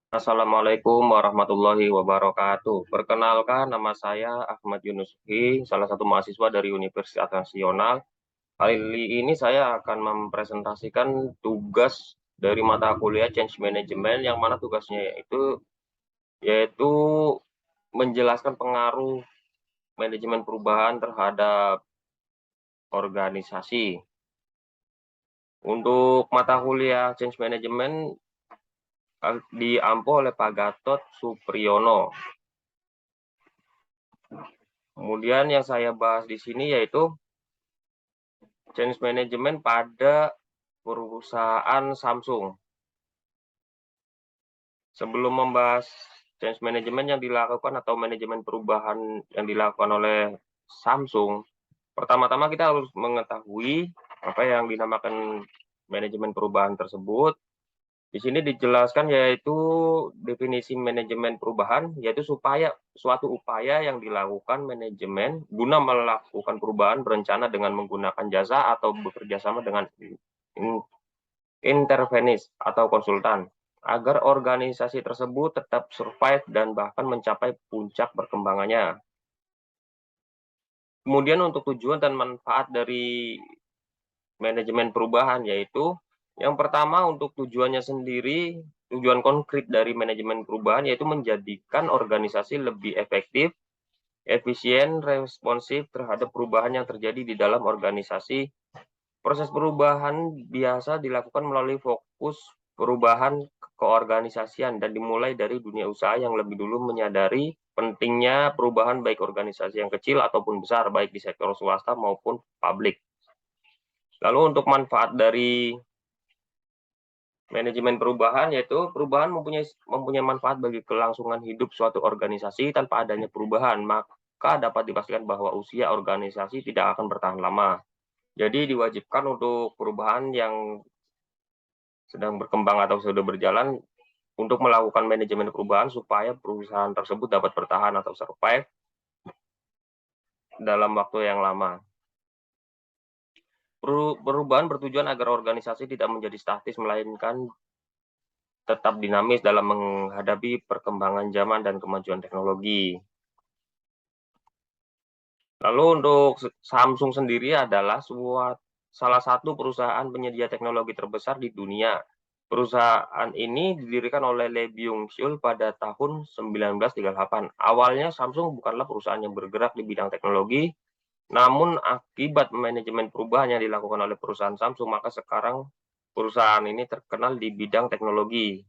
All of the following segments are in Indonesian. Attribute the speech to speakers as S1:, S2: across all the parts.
S1: Assalamualaikum warahmatullahi wabarakatuh. Perkenalkan, nama saya Ahmad Yunusfi, salah satu mahasiswa dari Universitas Nasional. Kali ini saya akan mempresentasikan tugas dari mata kuliah Change Management, yang mana tugasnya yaitu menjelaskan pengaruh manajemen perubahan terhadap organisasi. Untuk mata kuliah Change Management diampu oleh Pak Gatot Supriyono. Kemudian yang saya bahas di sini yaitu change management pada perusahaan Samsung. Sebelum membahas change management yang dilakukan atau manajemen perubahan yang dilakukan oleh Samsung, pertama-tama kita harus mengetahui apa yang dinamakan manajemen perubahan tersebut. Di sini dijelaskan yaitu definisi manajemen perubahan, yaitu suatu upaya yang dilakukan manajemen guna melakukan perubahan berencana dengan menggunakan jasa atau bekerja sama dengan intervenis atau konsultan, agar organisasi tersebut tetap survive dan bahkan mencapai puncak perkembangannya. Kemudian untuk tujuan dan manfaat dari manajemen perubahan, yaitu yang pertama untuk tujuannya sendiri, tujuan konkret dari manajemen perubahan yaitu menjadikan organisasi lebih efektif, efisien, responsif terhadap perubahan yang terjadi di dalam organisasi. Proses perubahan biasa dilakukan melalui fokus perubahan keorganisasian dan dimulai dari dunia usaha yang lebih dulu menyadari pentingnya perubahan baik organisasi yang kecil ataupun besar, baik di sektor swasta maupun publik. Lalu untuk manfaat dari manajemen perubahan, yaitu perubahan mempunyai manfaat bagi kelangsungan hidup suatu organisasi. Tanpa adanya perubahan, maka dapat dipastikan bahwa usia organisasi tidak akan bertahan lama. Jadi diwajibkan untuk perubahan yang sedang berkembang atau sudah berjalan untuk melakukan manajemen perubahan supaya perusahaan tersebut dapat bertahan atau survive dalam waktu yang lama. Perubahan bertujuan agar organisasi tidak menjadi statis, melainkan tetap dinamis dalam menghadapi perkembangan zaman dan kemajuan teknologi. Lalu untuk Samsung sendiri adalah salah satu perusahaan penyedia teknologi terbesar di dunia. Perusahaan ini didirikan oleh Lee Byung-chul pada tahun 1938. Awalnya Samsung bukanlah perusahaan yang bergerak di bidang teknologi, namun akibat manajemen perubahan yang dilakukan oleh perusahaan Samsung, maka sekarang perusahaan ini terkenal di bidang teknologi.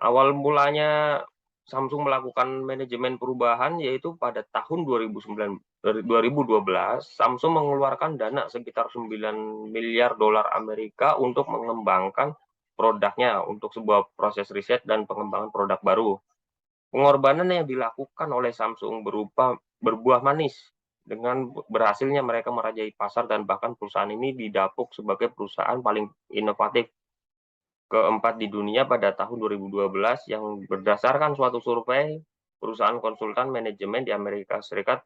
S1: Awal mulanya Samsung melakukan manajemen perubahan yaitu pada tahun 2012, Samsung mengeluarkan dana sekitar 9 miliar dolar Amerika untuk mengembangkan produknya untuk sebuah proses riset dan pengembangan produk baru. Pengorbanan yang dilakukan oleh Samsung berupa berbuah manis dengan berhasilnya mereka merajai pasar dan bahkan perusahaan ini didapuk sebagai perusahaan paling inovatif keempat di dunia pada tahun 2012 yang berdasarkan suatu survei perusahaan konsultan manajemen di Amerika Serikat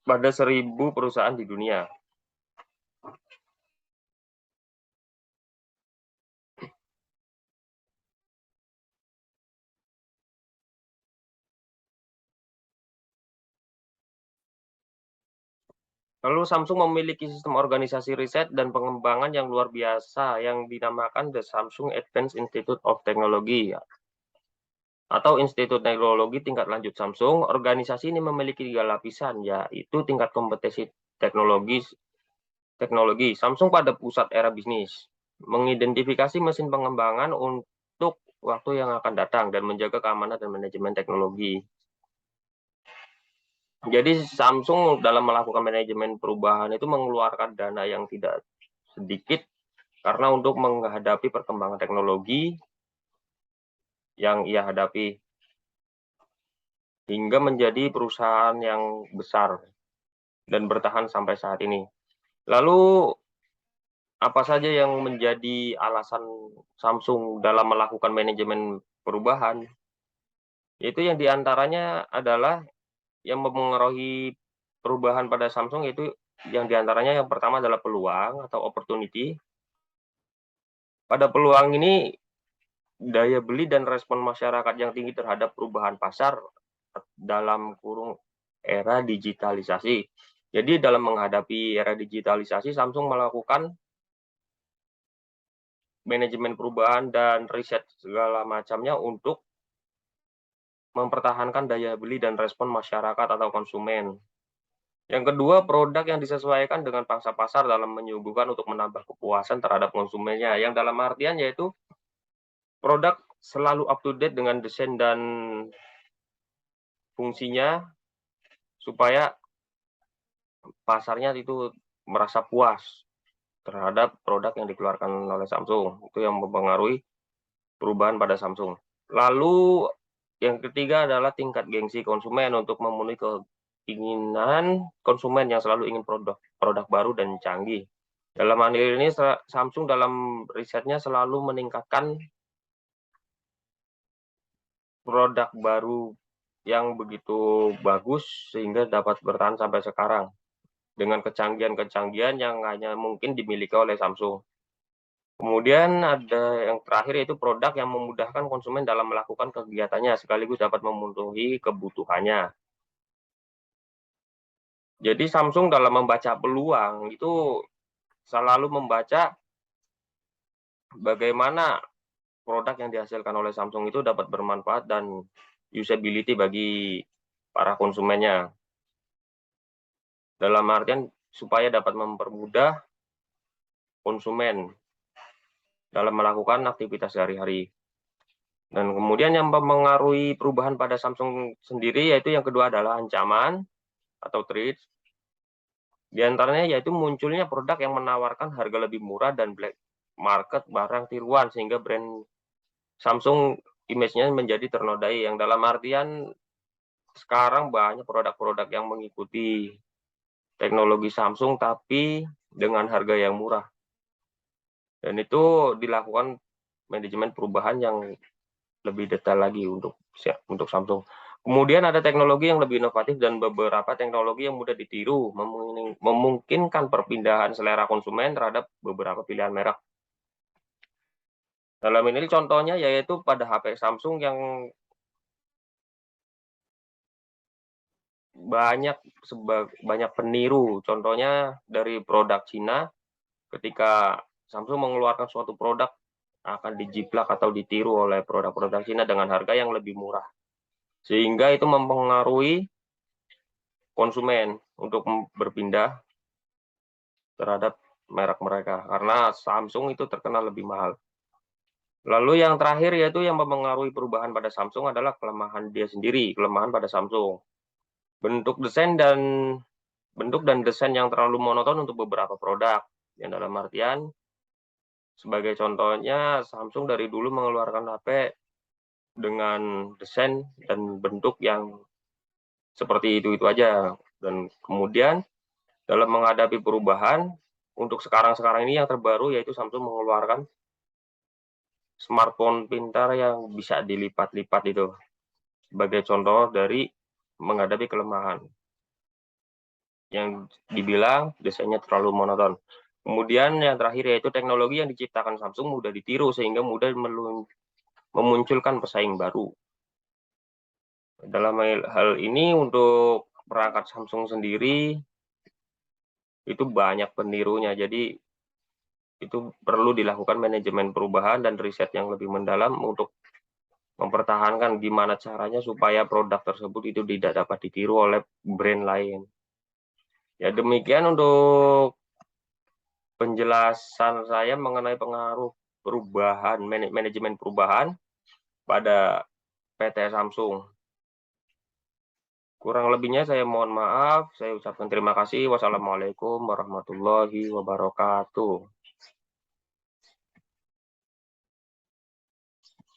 S1: pada 1.000 perusahaan di dunia. Lalu Samsung memiliki sistem organisasi riset dan pengembangan yang luar biasa yang dinamakan The Samsung Advanced Institute of Technology atau Institut Teknologi Tingkat Lanjut Samsung. Organisasi ini memiliki 3 lapisan, yaitu tingkat kompetensi teknologi Samsung pada pusat era bisnis, mengidentifikasi mesin pengembangan untuk waktu yang akan datang, dan menjaga keamanan dan manajemen teknologi. Jadi Samsung dalam melakukan manajemen perubahan itu mengeluarkan dana yang tidak sedikit karena untuk menghadapi perkembangan teknologi yang ia hadapi hingga menjadi perusahaan yang besar dan bertahan sampai saat ini. Lalu apa saja yang menjadi alasan Samsung dalam melakukan manajemen perubahan? Itu yang diantaranya adalah yang mempengaruhi perubahan pada Samsung, itu yang diantaranya yang pertama adalah peluang atau opportunity. pada peluang ini, daya beli dan respon masyarakat yang tinggi terhadap perubahan pasar dalam kurung era digitalisasi. Jadi dalam menghadapi era digitalisasi, Samsung melakukan manajemen perubahan dan riset segala macamnya untuk mempertahankan daya beli dan respon masyarakat atau konsumen. Yang kedua, produk yang disesuaikan dengan pangsa pasar dalam menyuguhkan untuk menambah kepuasan terhadap konsumennya. Yang dalam artian yaitu produk selalu up to date dengan desain dan fungsinya supaya pasarnya itu merasa puas terhadap produk yang dikeluarkan oleh Samsung. Itu yang mempengaruhi perubahan pada Samsung. Lalu yang ketiga adalah tingkat gengsi konsumen untuk memenuhi keinginan konsumen yang selalu ingin produk baru dan canggih. Dalam hal ini Samsung dalam risetnya selalu meningkatkan produk baru yang begitu bagus sehingga dapat bertahan sampai sekarang dengan kecanggihan-kecanggihan yang hanya mungkin dimiliki oleh Samsung. Kemudian ada yang terakhir yaitu produk yang memudahkan konsumen dalam melakukan kegiatannya sekaligus dapat memenuhi kebutuhannya. Jadi Samsung dalam membaca peluang itu selalu membaca bagaimana produk yang dihasilkan oleh Samsung itu dapat bermanfaat dan usability bagi para konsumennya. Dalam artian supaya dapat mempermudah konsumen dalam melakukan aktivitas sehari-hari. Dan kemudian yang mempengaruhi perubahan pada Samsung sendiri yaitu yang kedua adalah ancaman atau threat. Di antaranya yaitu munculnya produk yang menawarkan harga lebih murah dan black market barang tiruan sehingga brand Samsung image-nya menjadi ternodai, yang dalam artian sekarang banyak produk-produk yang mengikuti teknologi Samsung tapi dengan harga yang murah. Dan itu dilakukan manajemen perubahan yang lebih detail lagi untuk Samsung. Kemudian ada teknologi yang lebih inovatif dan beberapa teknologi yang mudah ditiru, memungkinkan perpindahan selera konsumen terhadap beberapa pilihan merek. Dalam ini contohnya yaitu pada HP Samsung yang banyak peniru. Contohnya dari produk Cina, ketika Samsung mengeluarkan suatu produk akan dijiplak atau ditiru oleh produk-produk Cina dengan harga yang lebih murah. Sehingga itu mempengaruhi konsumen untuk berpindah terhadap merek mereka karena Samsung itu terkenal lebih mahal. Lalu yang terakhir yaitu yang mempengaruhi perubahan pada Samsung adalah kelemahan dia sendiri, kelemahan pada Samsung. Bentuk dan desain yang terlalu monoton untuk beberapa produk. Yang dalam artian sebagai contohnya Samsung dari dulu mengeluarkan HP dengan desain dan bentuk yang seperti itu aja. Dan kemudian dalam menghadapi perubahan untuk sekarang ini yang terbaru yaitu Samsung mengeluarkan smartphone pintar yang bisa dilipat-lipat itu, sebagai contoh dari menghadapi kelemahan yang dibilang desainnya terlalu monoton. Kemudian yang terakhir yaitu teknologi yang diciptakan Samsung mudah ditiru sehingga mudah memunculkan pesaing baru. Dalam hal ini untuk perangkat Samsung sendiri itu banyak penirunya, jadi itu perlu dilakukan manajemen perubahan dan riset yang lebih mendalam untuk mempertahankan gimana caranya supaya produk tersebut itu tidak dapat ditiru oleh brand lain. Ya demikian untuk penjelasan saya mengenai pengaruh perubahan, manajemen perubahan pada PT Samsung. Kurang lebihnya saya mohon maaf, saya ucapkan terima kasih. Wassalamualaikum warahmatullahi wabarakatuh.